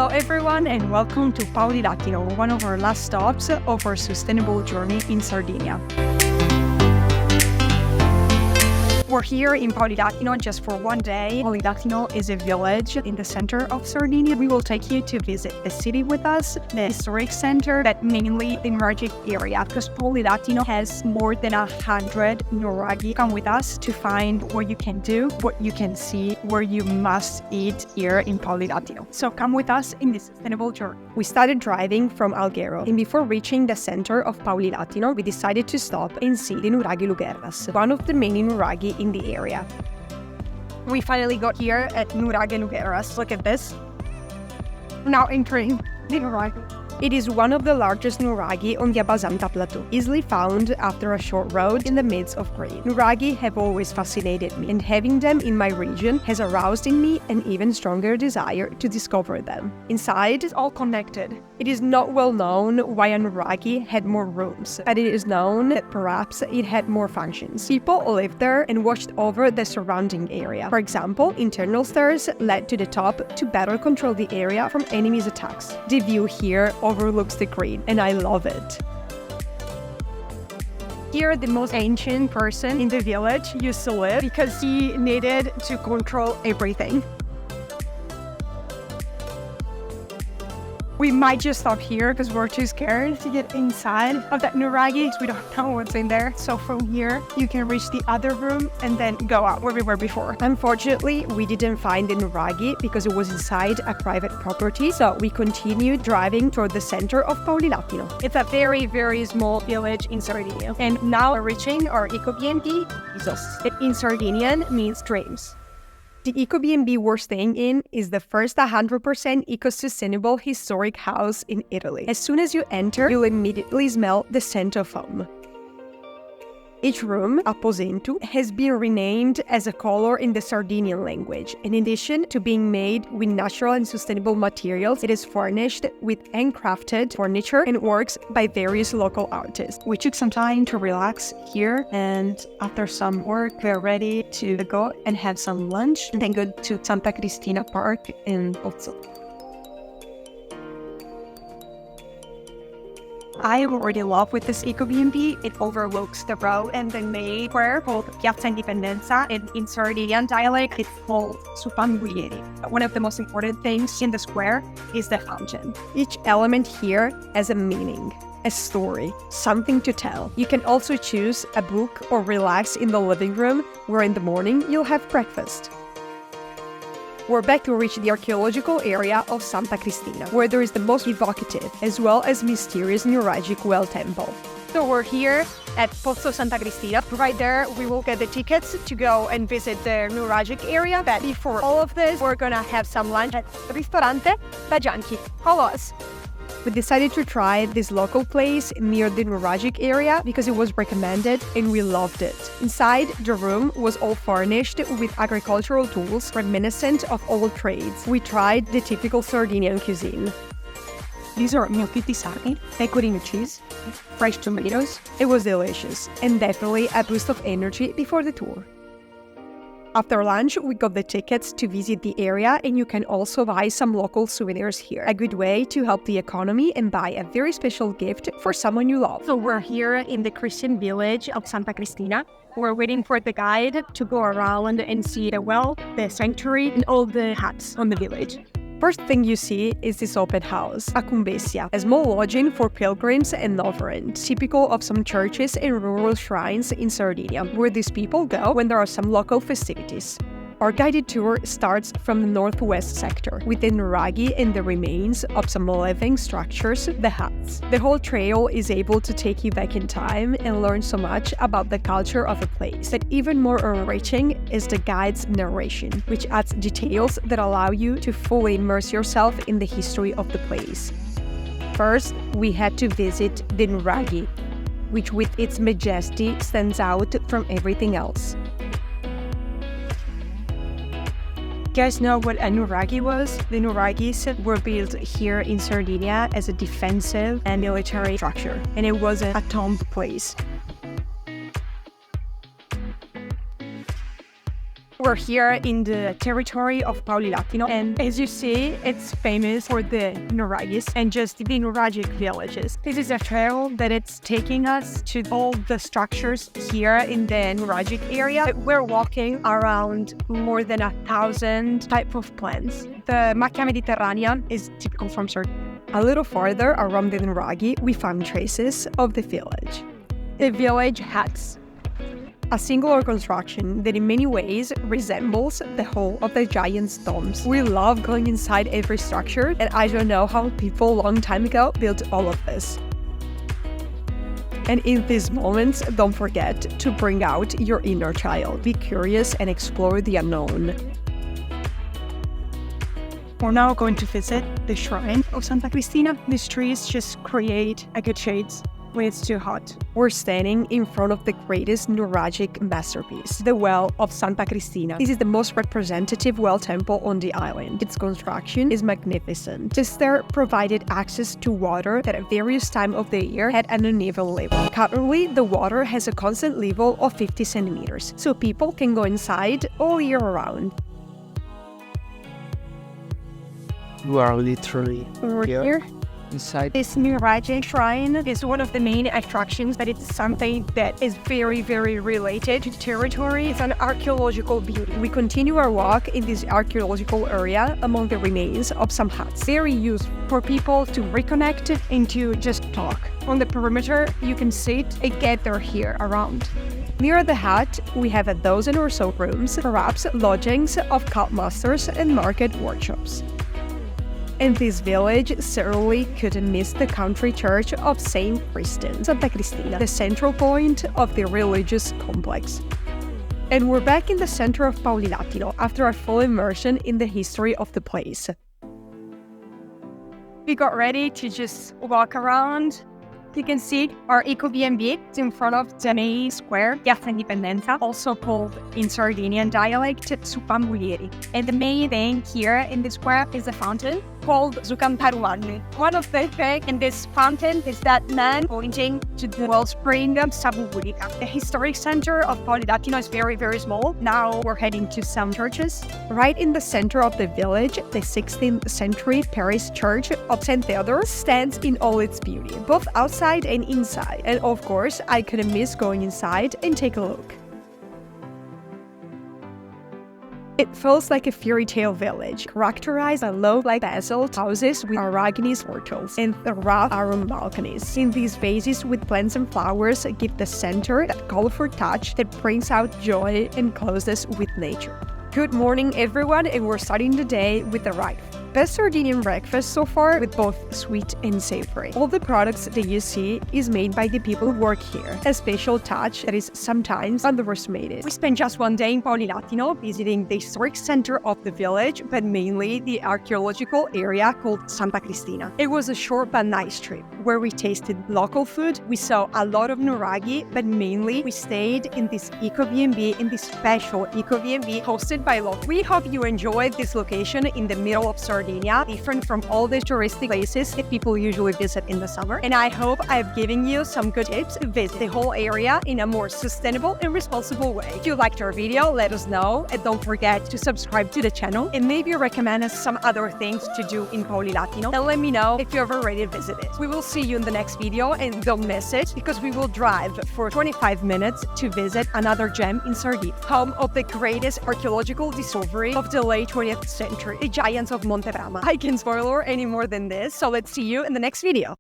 Hello everyone and welcome to Paulilatino, one of our last stops of our sustainable journey in Sardinia. We're here in Paulilatino just for one day. Paulilatino is a village in the center of Sardinia. We will take you to visit the city with us, the historic center, that mainly the Nuragic area, because Paulilatino has more than 100 Nuragic. Come with us to find what you can do, what you can see, where you must eat here in Paulilatino. So come with us in this sustainable journey. We started driving from Alghero, and before reaching the center of Paulilatino, we decided to stop and see the Nuragic Lugeras, one of the main Nuragic in the area. We finally got here at Nuragic Lugeras. Look at this. Now entering the Nuragic. It is one of the largest Nuragic on the Abbassanta plateau, easily found after a short road in the midst of green. Nuragic have always fascinated me, and having them in my region has aroused in me an even stronger desire to discover them. Inside, it's all connected. It is not well known why a Nuragic had more rooms, but it is known that perhaps it had more functions. People lived there and watched over the surrounding area. For example, internal stairs led to the top to better control the area from enemies' attacks. The view here overlooks the green, and I love it. Here, the most ancient person in the village used to live because he needed to control everything. We might just stop here because we're too scared to get inside of that Nuragic. We don't know what's in there. So from here, you can reach the other room and then go out where we were before. Unfortunately, we didn't find the Nuragic because it was inside a private property. So we continued driving toward the center of Paulilatino. It's a very, very small village in Sardinia. And now we're reaching our Ecobnb, that in Sardinian means dreams. The Ecobnb we're staying in is the first 100% eco-sustainable historic house in Italy. As soon as you enter, you'll immediately smell the scent of home. Each room, aposento, has been renamed as a color in the Sardinian language. In addition to being made with natural and sustainable materials, it is furnished with handcrafted furniture and works by various local artists. We took some time to relax here, and after some work, we're ready to go and have some lunch and then go to Santa Cristina Park in Pozzo. I am already in love with this Ecobnb. It overlooks the road and the main square called Piazza Indipendenza, and in Sardinian dialect, it's called Supanguglieri. One of the most important things in the square is the fountain. Each element here has a meaning, a story, something to tell. You can also choose a book or relax in the living room, where in the morning you'll have breakfast. We're back to reach the archaeological area of Santa Cristina, where there is the most evocative as well as mysterious Nuragic well temple. So we're here at Pozzo Santa Cristina. Right there, we will get the tickets to go and visit the Nuragic area. But before all of this, we're gonna have some lunch at Ristorante da Gianchi. Follow us. We decided to try this local place near the Nuragic area because it was recommended and we loved it. Inside, the room was all furnished with agricultural tools reminiscent of old trades. We tried the typical Sardinian cuisine. These are gnocchi sardi, pecorino cheese, fresh tomatoes. It was delicious and definitely a boost of energy before the tour. After lunch, we got the tickets to visit the area, and you can also buy some local souvenirs here. A good way to help the economy and buy a very special gift for someone you love. So we're here in the Christian village of Santa Cristina. We're waiting for the guide to go around and see the well, the sanctuary, and all the huts on the village. First thing you see is this open house, a cumbesia, a small lodging for pilgrims and noverants, typical of some churches and rural shrines in Sardinia, where these people go when there are some local festivities. Our guided tour starts from the northwest sector, with the Nuragic and the remains of some living structures, the huts. The whole trail is able to take you back in time and learn so much about the culture of a place. But even more enriching is the guide's narration, which adds details that allow you to fully immerse yourself in the history of the place. First, we had to visit the Nuragic, which with its majesty stands out from everything else. You guys know what a Nuragic was? The Nuragics were built here in Sardinia as a defensive and military structure, and it was a tomb place. We're here in the territory of Paulilatino, and as you see, it's famous for the Nuragic and just the Nuragic villages. This is a trail that it's taking us to all the structures here in the Nuragic area. We're walking around more than 1,000 type of plants. The Macchia mediterranea is typical from Sardinia. A little farther around the Nuragi, we found traces of the village. The village has a singular construction that in many ways resembles the whole of the giant's domes. We love going inside every structure, and I don't know how people a long time ago built all of this. And in these moments, don't forget to bring out your inner child. Be curious and explore the unknown. We're now going to visit the shrine of Santa Cristina. These trees just create a good shades when it's too hot. We're standing in front of the greatest Nuragic masterpiece, the Well of Santa Cristina. This is the most representative well temple on the island. Its construction is magnificent. The stair provided access to water that at various times of the year had an uneven level. Currently, the water has a constant level of 50 centimeters, so people can go inside all year round. You are literally here. Inside. This Nuragic shrine is one of the main attractions, but it's something that is very, very related to the territory. It's an archaeological beauty. We continue our walk in this archaeological area among the remains of some huts. Very useful for people to reconnect and to just talk. On the perimeter, you can sit and gather here around. Near the hut, we have a dozen or so rooms, perhaps lodgings of cult masters and market workshops. And this village certainly couldn't miss the country church of Saint Kristen, Santa Cristina, the central point of the religious complex. And we're back in the center of Paulilatino after a full immersion in the history of the place. We got ready to just walk around. You can see our Ecobnb in front of the main square, Piazza Indipendenza, also called in Sardinian dialect, Supambulieri. And the main thing here in the square is a fountain called Zucantaruanni. One of the things in this fountain is that man pointing to the wellspring of Sabuburica. The historic center of Paulilatino is very, very small. Now we're heading to some churches. Right in the center of the village, the 16th century Paris church of St. Theodore stands in all its beauty, both outside and inside. And of course, I couldn't miss going inside and take a look. It feels like a fairy tale village, characterized by low-like basalt houses with aragonese portals and the rough iron balconies. In these vases with plants and flowers give the center that colorful touch that brings out joy and closeness with nature. Good morning, everyone, and we're starting the day with the best Sardinian breakfast so far, with both sweet and savory. All the products that you see is made by the people who work here, a special touch that is sometimes underestimated. We spent just one day in Paulilatino visiting the historic center of the village, but mainly the archaeological area called Santa Cristina. It was a short but nice trip where we tasted local food, we saw a lot of Nuragi, but mainly we stayed in this Ecobnb, in this special Ecobnb hosted by locals. We hope you enjoyed this location in the middle of Sardinia, different from all the touristic places that people usually visit in the summer. And I hope I've given you some good tips to visit the whole area in a more sustainable and responsible way. If you liked our video, let us know, and don't forget to subscribe to the channel and maybe recommend us some other things to do in Paulilatino, and let me know if you've already visited. We will see you in the next video, and don't miss it because we will drive for 25 minutes to visit another gem in Sardinia, home of the greatest archaeological discovery of the late 20th century, the giants of Monte. I can't spoil any more than this, so let's see you in the next video.